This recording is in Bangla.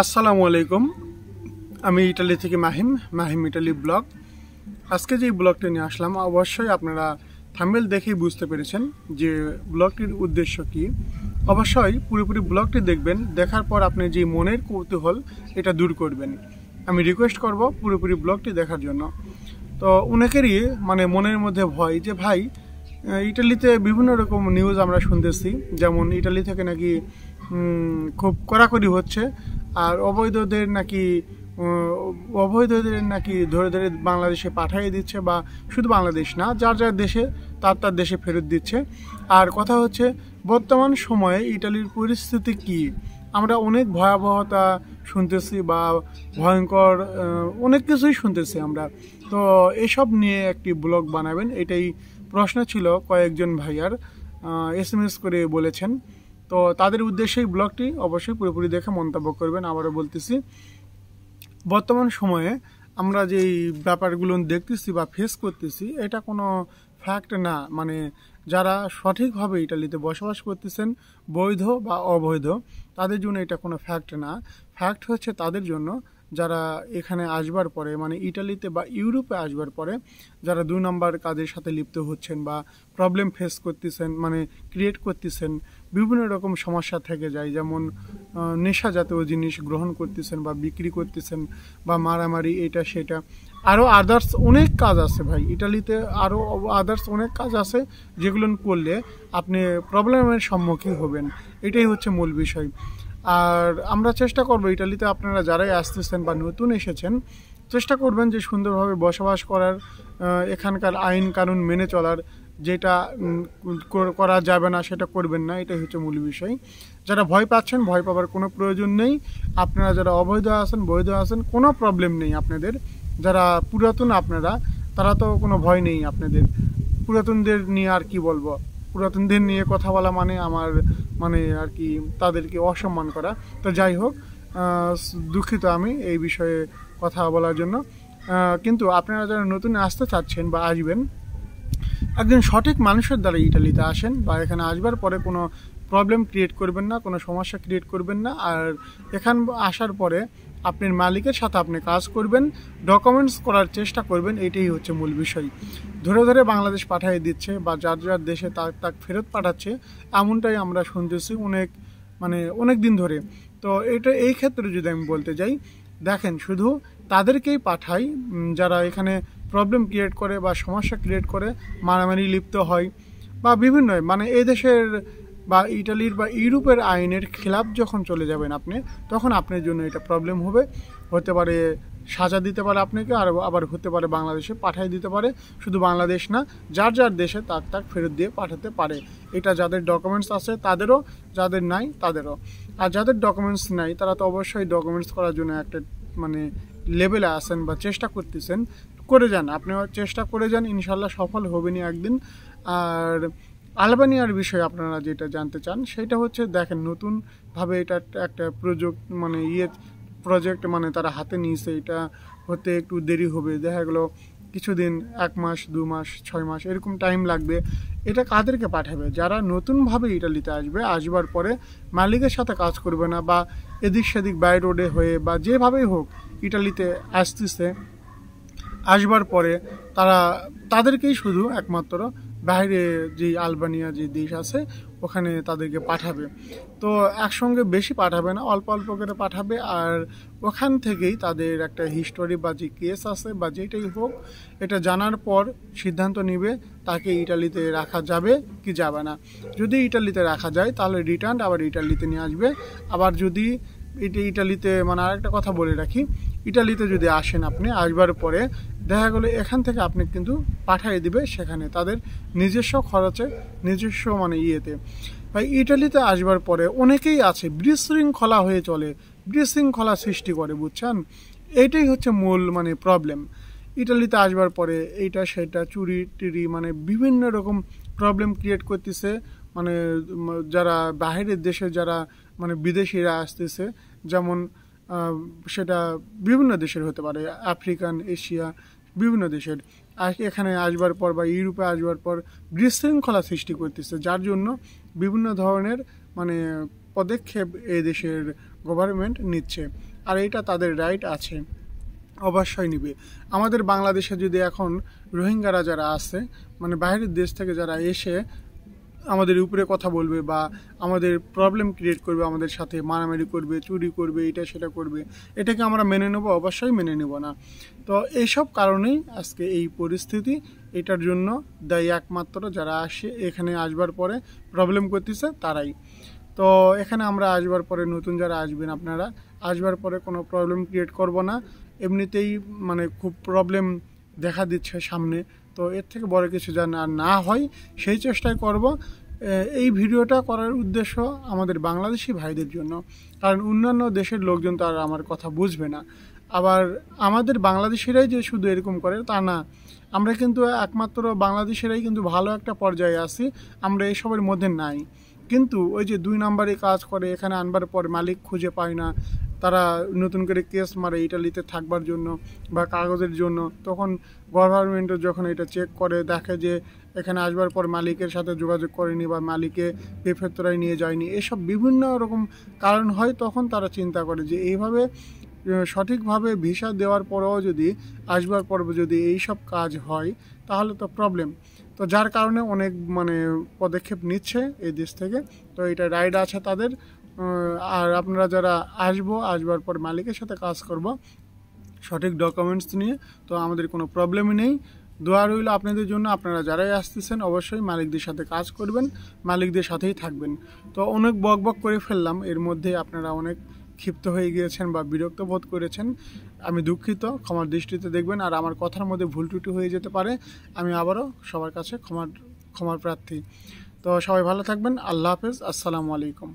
আসসালামু আলাইকুম। আমি ইটালি থেকে মাহিম ইটালি ব্লগ। আজকে যে ব্লগটি নিয়ে আসলাম, অবশ্যই আপনারা থাম্বনেল দেখেই বুঝতে পেরেছেন যে ব্লগটির উদ্দেশ্য কি। অবশ্যই পুরোপুরি ব্লগটি দেখবেন, দেখার পর আপনি যে মনের কৌতূহল এটা দূর করবেন। আমি রিকোয়েস্ট করব পুরোপুরি ব্লগটি দেখার জন্য। তো অনেকেরই মনের মধ্যে ভয় যে ভাই, ইটালিতে বিভিন্ন রকম নিউজ আমরা শুনতেছি, যেমন ইটালি থেকে নাকি খুব কড়াকড়ি হচ্ছে, আর অবৈধদের নাকি ধরে ধরে বাংলাদেশে পাঠিয়ে দিচ্ছে, বা শুধু বাংলাদেশ না, যার যার দেশে তার দেশে ফেরত দিচ্ছে। আর কথা হচ্ছে, বর্তমান সময়ে ইটালির পরিস্থিতি কি, আমরা অনেক ভয়াবহতা শুনতেছি বা ভয়ঙ্কর অনেক কিছুই শুনতেছি আমরা। তো এসব নিয়ে একটি ব্লগ বানাবেন, এটাই প্রশ্ন ছিল কয়েকজন ভাইয়ার, SMS করে বলেছেন। তো তাদের উদ্দেশ্যেই ব্লগটি অবশ্যই পুরোপুরি দেখে মন্তব্য করবেন। আবারও বলতেছি, বর্তমান সময়ে আমরা যেই ব্যাপারগুলো দেখতেছি বা ফেস করতেছি, এটা কোনো ফ্যাক্ট না। যারা সঠিকভাবে ইটালিতে বসবাস করতেছেন, বৈধ বা অবৈধ, তাদের জন্য এটা কোনো ফ্যাক্ট না। ফ্যাক্ট হচ্ছে তাদের জন্য যারা এখানে আসবার পরে, ইটালিতে বা ইউরোপে আসবার পরে যারা 2 নম্বর কাজের সাথে লিপ্ত হচ্ছেন বা প্রবলেম ফেস করতেছেন, ক্রিয়েট করতেছেন, বিভিন্ন রকম সমস্যা থেকে যায়, যেমন নেশা জাতীয় জিনিস গ্রহণ করতেছেন বা বিক্রি করতেছেন, বা মারামারি, এটা সেটা, আরও আদার্স অনেক কাজ আছে ভাই ইটালিতে। আরও আদার্স অনেক কাজ আছে যেগুলো করলে আপনি প্রবলেমের সম্মুখীন হবেন। এটাই হচ্ছে মূল বিষয়। আর আমরা চেষ্টা করবো, ইটালিতে আপনারা যারাই আসতেছেন বা নতুন এসেছেন, চেষ্টা করবেন যে সুন্দরভাবে বসবাস করার, এখানকার আইন কানুন মেনে চলার। যেটা করা যাবে না সেটা করবেন না, এটাই হচ্ছে মূল বিষয়। যারা ভয় পাচ্ছেন, ভয় পাওয়ার কোনো প্রয়োজন নেই। আপনারা যারা অবৈধ আছেন, বৈধ আছেন, কোনো প্রবলেম নেই আপনাদের। যারা পুরাতন আপনারা, তারা তো কোনো ভয় নেই আপনাদের। পুরাতনদের নিয়ে আর কি বলবো, পুরাতনদের নিয়ে কথা বলা আমার আর কি তাদেরকে অসম্মান করা। তো যাই হোক, দুঃখিত আমি এই বিষয়ে কথা বলার জন্য। কিন্তু আপনারা যারা নতুন আসতে চাচ্ছেন বা আসবেন, একজন সঠিক মানুষের দ্বারা ইটালিতে আসেন, বা এখানে আসবার পরে কোনো প্রবলেম ক্রিয়েট করবেন না, কোনো সমস্যা ক্রিয়েট করবেন না। আর এখান আসার পরে আপনার মালিকের সাথে আপনি কাজ করবেন, ডকুমেন্টস করার চেষ্টা করবেন, এটাই হচ্ছে মূল বিষয়। ধরে ধরে বাংলাদেশ পাঠিয়ে দিচ্ছে বা যার যার দেশে তাক ফেরত পাঠাচ্ছে, এমনটাই আমরা শুনতেছি অনেক দিন ধরে। তো এই ক্ষেত্রে যদি আমি বলতে যাই, দেখেন, শুধু তাদেরকেই পাঠাই যারা এখানে প্রবলেম ক্রিয়েট করে বা সমস্যা ক্রিয়েট করে, মারামারি লিপ্ত হয়, বা বিভিন্ন এই দেশের বা ইটালির বা ইউরোপের আইনের খেলাপ যখন চলে যাবেন আপনি, তখন আপনার জন্য এটা প্রবলেম হতে পারে, সাজা দিতে পারে আপনাকে, আর আবার হতে পারে বাংলাদেশে পাঠিয়ে দিতে পারে। শুধু বাংলাদেশ না, যার যার দেশে তাক ফেরত দিয়ে পাঠাতে পারে। এটা যাদের ডকুমেন্টস আছে তাদেরও, যাদের নাই তাদেরও। আর যাদের ডকুমেন্টস নাই, তারা তো অবশ্যই ডকুমেন্টস করার জন্য একটা লেভেলে আসেন বা চেষ্টা করতেছেন, করে যান। আপনি চেষ্টা করে যান, ইনশাল্লাহ সফল হবেনি একদিন। আর আলবানিয়ার বিষয়ে আপনারা যেটা জানতে চান, সেটা হচ্ছে, দেখেন, নতুনভাবে এটা একটা প্রজেক্ট তারা হাতে নিয়েছে। এটা হতে একটু দেরি হবে, দেখা গেলো কিছুদিন, 1 মাস, 2 মাস, 6 মাস এরকম টাইম লাগবে। এটা কাদেরকে পাঠাবে? যারা নতুনভাবে ইটালিতে আসবার পরে মালিকের সাথে কাজ করবে না, বা এদিক সেদিক বাই রোডে হয়ে বা যেভাবেই হোক ইটালিতে আসবার পরে তাদেরকেই শুধু একমাত্র বাইরে যে আলবানিয়া যে দেশ আছে, ওখানে তাদেরকে পাঠাবে। তো একসঙ্গে বেশি পাঠাবে না, অল্প অল্প করে পাঠাবে। আর ওখান থেকেই তাদের একটা হিস্টোরি বা যে কেস আছে বা যেটাই হোক, এটা জানার পর সিদ্ধান্ত নিবে তাকে ইটালিতে রাখা যাবে কি যাবে না। যদি ইটালিতে রাখা যায়, তাহলে রিটার্ন আবার ইটালিতে নিয়ে আসবে। আবার যদি ইটালিতে আরেকটা কথা বলে রাখি, ইটালিতে যদি আসেন, আপনি আসবার পরে দেখা গেলো এখান থেকে আপনি কিন্তু পাঠিয়ে দিবে সেখানে তাদের নিজস্ব খরচে, নিজস্ব ইয়েতে। ভাই, ইটালিতে আসবার পরে অনেকেই আছে বিশৃঙ্খলা হয়ে চলে, বিশৃঙ্খলা সৃষ্টি করে, বুঝছেন? এইটাই হচ্ছে মূল প্রবলেম। ইটালিতে আসবার পরে এইটা সেটা চুরি টিরি বিভিন্ন রকম প্রবলেম ক্রিয়েট করতেছে। যারা বাহিরের দেশে যারা বিদেশিরা আসতেছে, যেমন সেটা বিভিন্ন দেশের হতে পারে, আফ্রিকান, এশিয়া, বিভিন্ন দেশের, এখানে আসবার পর বা ইউরোপে আসবার পর বিশৃঙ্খলা সৃষ্টি করতেছে, যার জন্য বিভিন্ন ধরনের পদক্ষেপ এই দেশের গভর্নমেন্ট নিচ্ছে, আর এটা তাদের রাইট আছে, অবশ্যই নিবে। আমাদের বাংলাদেশে যদি এখন রোহিঙ্গারা যারা আছে, মানে বাইরের দেশ থেকে যারা এসে আমাদের উপরে কথা বলবে বা আমাদের প্রবলেম ক্রিয়েট করবে, আমাদের সাথে মারামারি করবে, চুরি করবে, এটা সেটা করবে, এটাকে আমরা মেনে নেব? অবশ্যই মেনে নেব না। তো এইসব কারণেই আজকে এই পরিস্থিতি। এটার জন্য দায়ী একমাত্র যারা আসে, এখানে আসবার পরে প্রবলেম করতেছে তারাই। তো এখানে আমরা আসবার পরে, নতুন যারা আসবেন আপনারা আসবার পরে কোনো প্রবলেম ক্রিয়েট করব না। এমনিতেই মানে খুব প্রবলেম দেখা দিচ্ছে সামনে, তো এর থেকে বড় কিছু যেন আর না হয় সেই চেষ্টাই করব। এই ভিডিওটা করার উদ্দেশ্য আমাদের বাংলাদেশি ভাইদের জন্য, কারণ অন্যান্য দেশের লোকজন তো আর আমার কথা বুঝবে না। আবার আমাদের বাংলাদেশিরাই যে শুধু এরকম করে তা না, আমরা কিন্তু একমাত্র বাংলাদেশিরাই কিন্তু ভালো একটা পর্যায়ে আছি, আমরা এসবের মধ্যে নাই। কিন্তু ওই যে 2 নম্বরে কাজ করে, এখানে আনবার পর মালিক খুঁজে পায় না, তারা নতুন করে কেস মারে ইটালিতে থাকবার জন্য বা কাগজের জন্য। তখন গভর্নমেন্টও যখন এটা চেক করে, দেখে যে এখানে আসবার পর মালিকের সাথে যোগাযোগ করেনি বা মালিকে বেফেতরায় নিয়ে যায়নি, এসব বিভিন্ন রকম কারণ হয়। তখন তারা চিন্তা করে যে এইভাবে সঠিকভাবে ভিসা দেওয়ার পরেও যদি আসবার পর যদি এইসব কাজ হয় তাহলে তো প্রবলেম। তো যার কারণে অনেক মানে পদক্ষেপ নিচ্ছে এই দেশ থেকে। তো এটা রাইট আছে তাদের। আর আপনারা যারা আসবার পর মালিকের সাথে কাজ করব সঠিক ডকুমেন্টস নিয়ে, তো আমাদের কোনো প্রবলেমই নেই। দোয়া রইল আপনাদের জন্য। আপনারা যারাই আসতেছেন অবশ্যই মালিকদের সাথে কাজ করবেন, মালিকদের সাথেই থাকবেন। তো অনেক বক করে ফেললাম, এর মধ্যে আপনারা অনেক ক্ষিপ্ত হয়ে গিয়েছেন বা বিরক্ত বোধ করেছেন, আমি দুঃখিত, ক্ষমার দৃষ্টিতে দেখবেন। আর আমার কথার মধ্যে ভুল ত্রুটি হয়ে যেতে পারে, আমি আবারও সবার কাছে ক্ষমার প্রার্থী। তো সবাই ভালো থাকবেন। আল্লাহ হাফেজ। আসসালামু আলাইকুম।